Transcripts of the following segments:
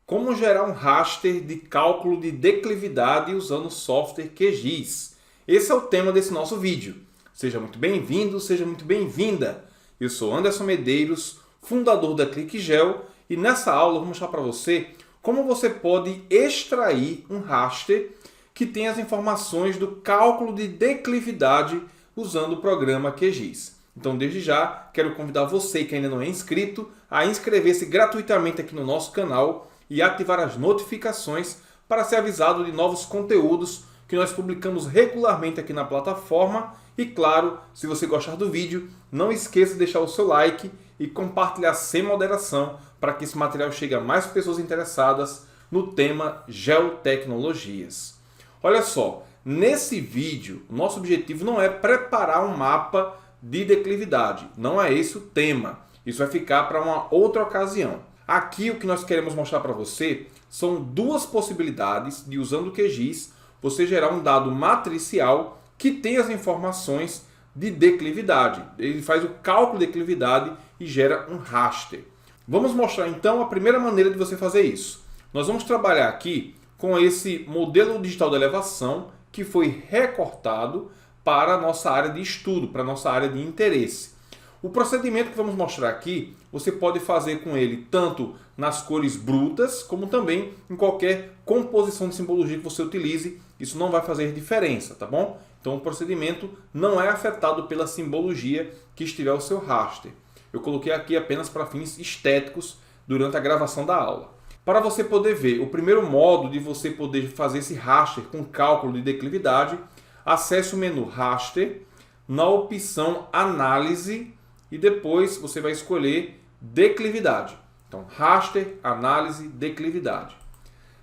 Como gerar um raster de cálculo de declividade usando o software QGIS? Esse é o tema desse nosso vídeo. Seja muito bem-vindo, seja muito bem-vinda. Eu sou Anderson Medeiros, fundador da ClickGel, e nessa aula eu vou mostrar para você como você pode extrair um raster que tem as informações do cálculo de declividade usando o programa QGIS. Então, desde já, quero convidar você que ainda não é inscrito a inscrever-se gratuitamente aqui no nosso canal e ativar as notificações para ser avisado de novos conteúdos que nós publicamos regularmente aqui na plataforma. E claro, se você gostar do vídeo, não esqueça de deixar o seu like e compartilhar sem moderação para que esse material chegue a mais pessoas interessadas no tema geotecnologias. Olha só, nesse vídeo, o nosso objetivo não é preparar um mapa de declividade. Não é esse o tema. Isso vai ficar para uma outra ocasião. Aqui o que nós queremos mostrar para você são duas possibilidades de, usando o QGIS, você gerar um dado matricial que tem as informações de declividade. Ele faz o cálculo de declividade e gera um raster. Vamos mostrar então a primeira maneira de você fazer isso. Nós vamos trabalhar aqui com esse modelo digital de elevação que foi recortado para a nossa área de estudo, para a nossa área de interesse. O procedimento que vamos mostrar aqui, você pode fazer com ele tanto nas cores brutas, como também em qualquer composição de simbologia que você utilize. Isso não vai fazer diferença, tá bom? Então o procedimento não é afetado pela simbologia que estiver o seu raster. Eu coloquei aqui apenas para fins estéticos durante a gravação da aula. Para você poder ver o primeiro modo de você poder fazer esse raster com cálculo de declividade, acesse o menu Raster, na opção Análise, e depois você vai escolher Declividade. Então, Raster, Análise, Declividade.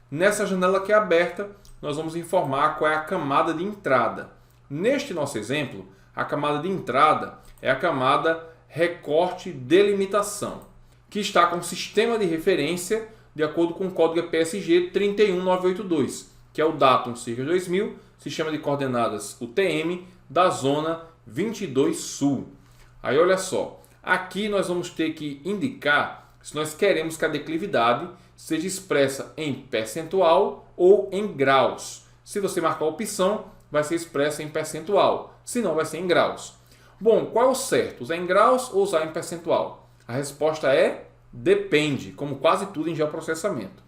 Nessa janela que é aberta, nós vamos informar qual é a camada de entrada. Neste nosso exemplo, a camada de entrada é a camada Recorte Delimitação, que está com o sistema de referência de acordo com o código EPSG 31982, que é o Datum Circa 2000, sistema de coordenadas UTM da zona 22 Sul. Aí olha só, aqui nós vamos ter que indicar se nós queremos que a declividade seja expressa em percentual ou em graus. Se você marcar a opção, vai ser expressa em percentual, se não vai ser em graus. Bom, qual é o certo? Usar em graus ou usar em percentual? A resposta é depende, como quase tudo em geoprocessamento.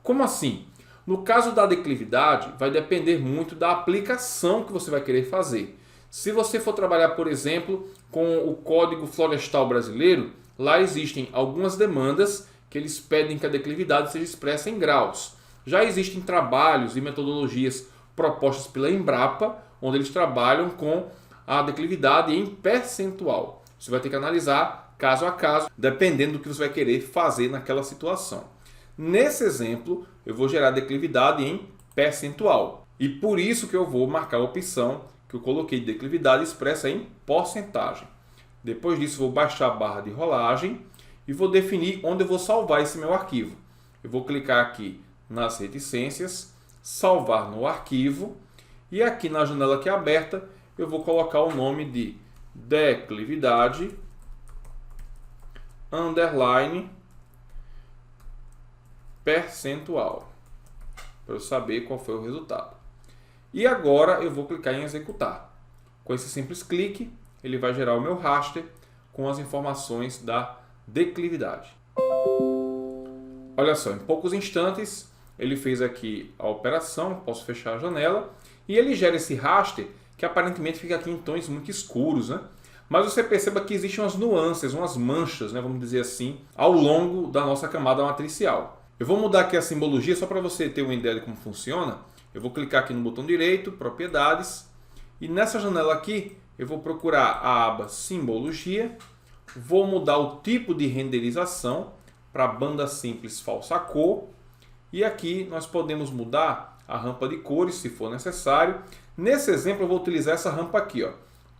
Como assim? No caso da declividade, vai depender muito da aplicação que você vai querer fazer. Se você for trabalhar, por exemplo, com o Código Florestal Brasileiro, lá existem algumas demandas que eles pedem que a declividade seja expressa em graus. Já existem trabalhos e metodologias propostas pela Embrapa, onde eles trabalham com a declividade em percentual. Você vai ter que analisar caso a caso, dependendo do que você vai querer fazer naquela situação. Nesse exemplo, eu vou gerar declividade em percentual. E por isso que eu vou marcar a opção que eu coloquei de declividade expressa em porcentagem. Depois disso, vou baixar a barra de rolagem e vou definir onde eu vou salvar esse meu arquivo. Eu vou clicar aqui nas reticências, salvar no arquivo, e aqui na janela que é aberta, eu vou colocar o nome de declividade underline percentual, para eu saber qual foi o resultado. E agora eu vou clicar em executar. Com esse simples clique, ele vai gerar o meu raster com as informações da declividade. Olha só, em poucos instantes ele fez aqui a operação, posso fechar a janela, e ele gera esse raster que aparentemente fica aqui em tons muito escuros, né? Mas você perceba que existem umas nuances, umas manchas, né, vamos dizer assim, ao longo da nossa camada matricial. Eu vou mudar aqui a simbologia só para você ter uma ideia de como funciona. Eu vou clicar aqui no botão direito, Propriedades, e nessa janela aqui eu vou procurar a aba Simbologia, vou mudar o tipo de renderização para banda simples falsa cor, e aqui nós podemos mudar a rampa de cores se for necessário. Nesse exemplo eu vou utilizar essa rampa aqui, ó,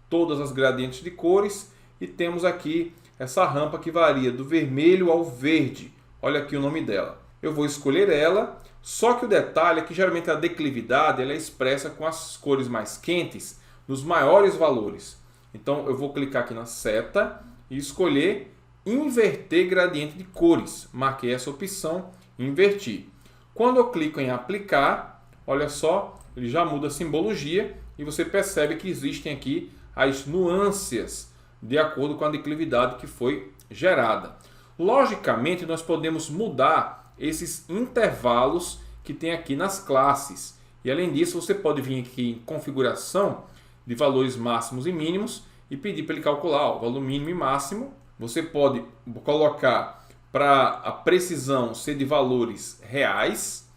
todas as gradientes de cores, e temos aqui essa rampa que varia do vermelho ao verde. Olha aqui o nome dela. Eu vou escolher ela, só que o detalhe é que geralmente a declividade ela é expressa com as cores mais quentes nos maiores valores. Então eu vou clicar aqui na seta e escolher inverter gradiente de cores. Marquei essa opção, invertir. Quando eu clico em aplicar, olha só, ele já muda a simbologia e você percebe que existem aqui as nuances de acordo com a declividade que foi gerada. Logicamente, nós podemos mudar esses intervalos que tem aqui nas classes. E além disso, você pode vir aqui em configuração de valores máximos e mínimos e pedir para ele calcular o valor mínimo e máximo. Você pode colocar para a precisão ser de valores reais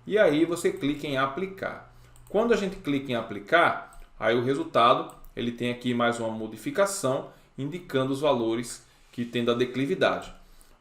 e aí você clica em aplicar. Quando a gente clica em aplicar, aí o resultado ele tem aqui mais uma modificação indicando os valores que tem da declividade.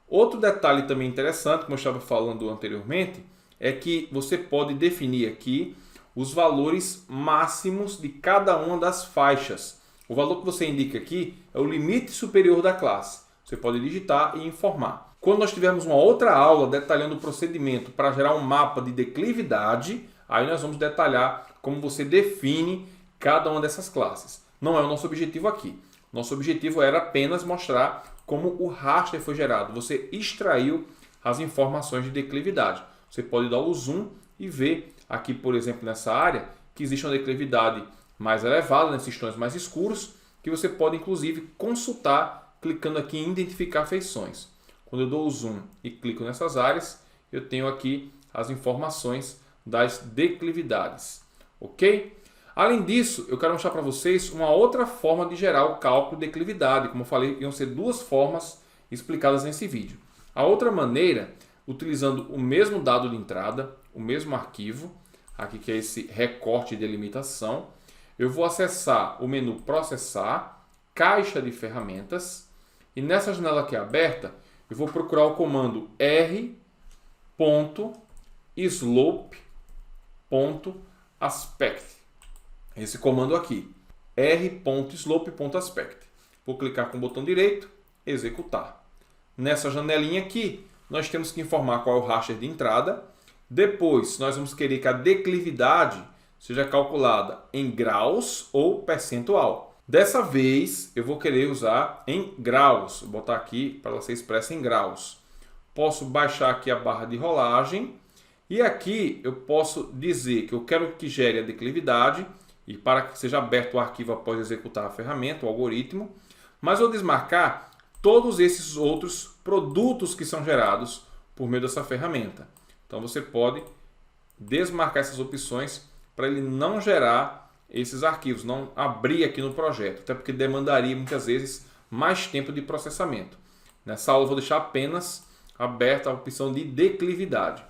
Outro detalhe também interessante, como eu estava falando anteriormente, é que você pode definir aqui os valores máximos de cada uma das faixas. O valor que você indica aqui é o limite superior da classe. Você pode digitar e informar. Quando nós tivermos uma outra aula detalhando o procedimento para gerar um mapa de declividade, aí nós vamos detalhar como você define cada uma dessas classes. Não é o nosso objetivo aqui. Nosso objetivo era apenas mostrar como o raster foi gerado. Você extraiu as informações de declividade. Você pode dar o zoom e ver aqui, por exemplo, nessa área, que existe uma declividade mais elevada, nesses tons mais escuros, que você pode, inclusive, consultar clicando aqui em identificar feições. Quando eu dou o zoom e clico nessas áreas, eu tenho aqui as informações das declividades. Ok? Além disso, eu quero mostrar para vocês uma outra forma de gerar o cálculo de declividade. Como eu falei, iam ser duas formas explicadas nesse vídeo. A outra maneira, utilizando o mesmo dado de entrada, o mesmo arquivo, aqui que é esse recorte de delimitação, eu vou acessar o menu Processar, Caixa de Ferramentas, e nessa janela aqui aberta, eu vou procurar o comando r.slope.aspect. Esse comando aqui, r.slope.aspect. Vou clicar com o botão direito, executar. Nessa janelinha aqui, nós temos que informar qual é o raster de entrada. Depois, nós vamos querer que a declividade seja calculada em graus ou percentual. Dessa vez, eu vou querer usar em graus. Vou botar aqui para ela ser expressa em graus. Posso baixar aqui a barra de rolagem. E aqui eu posso dizer que eu quero que gere a declividade e para que seja aberto o arquivo após executar a ferramenta, o algoritmo. Mas vou desmarcar todos esses outros produtos que são gerados por meio dessa ferramenta. Então você pode desmarcar essas opções para ele não gerar esses arquivos, não abrir aqui no projeto, até porque demandaria muitas vezes mais tempo de processamento. Nessa aula eu vou deixar apenas aberta a opção de declividade.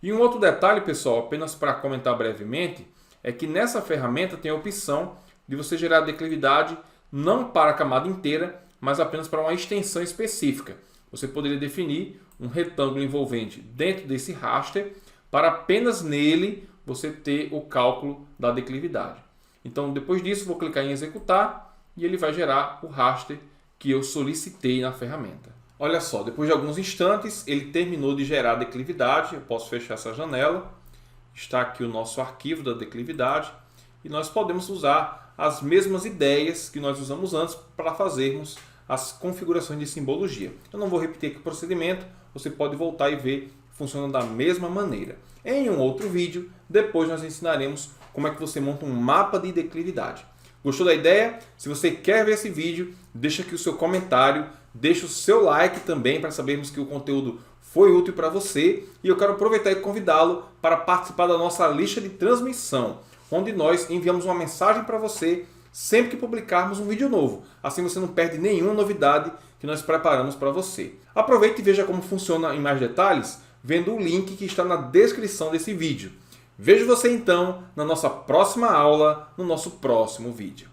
E um outro detalhe, pessoal, apenas para comentar brevemente, é que nessa ferramenta tem a opção de você gerar a declividade não para a camada inteira, mas apenas para uma extensão específica. Você poderia definir um retângulo envolvente dentro desse raster para apenas nele você ter o cálculo da declividade. Então, depois disso, vou clicar em executar e ele vai gerar o raster que eu solicitei na ferramenta. Olha só, depois de alguns instantes, ele terminou de gerar a declividade. Eu posso fechar essa janela. Está aqui o nosso arquivo da declividade e nós podemos usar as mesmas ideias que nós usamos antes para fazermos as configurações de simbologia. Eu não vou repetir aqui o procedimento, você pode voltar e ver que funciona da mesma maneira. Em um outro vídeo, depois nós ensinaremos como é que você monta um mapa de declividade. Gostou da ideia? Se você quer ver esse vídeo, deixa aqui o seu comentário, deixa o seu like também para sabermos que o conteúdo foi útil para você. E eu quero aproveitar e convidá-lo para participar da nossa lista de transmissão, onde nós enviamos uma mensagem para você sempre que publicarmos um vídeo novo. Assim você não perde nenhuma novidade que nós preparamos para você. Aproveite e veja como funciona em mais detalhes, vendo o link que está na descrição desse vídeo. Vejo você então na nossa próxima aula, no nosso próximo vídeo.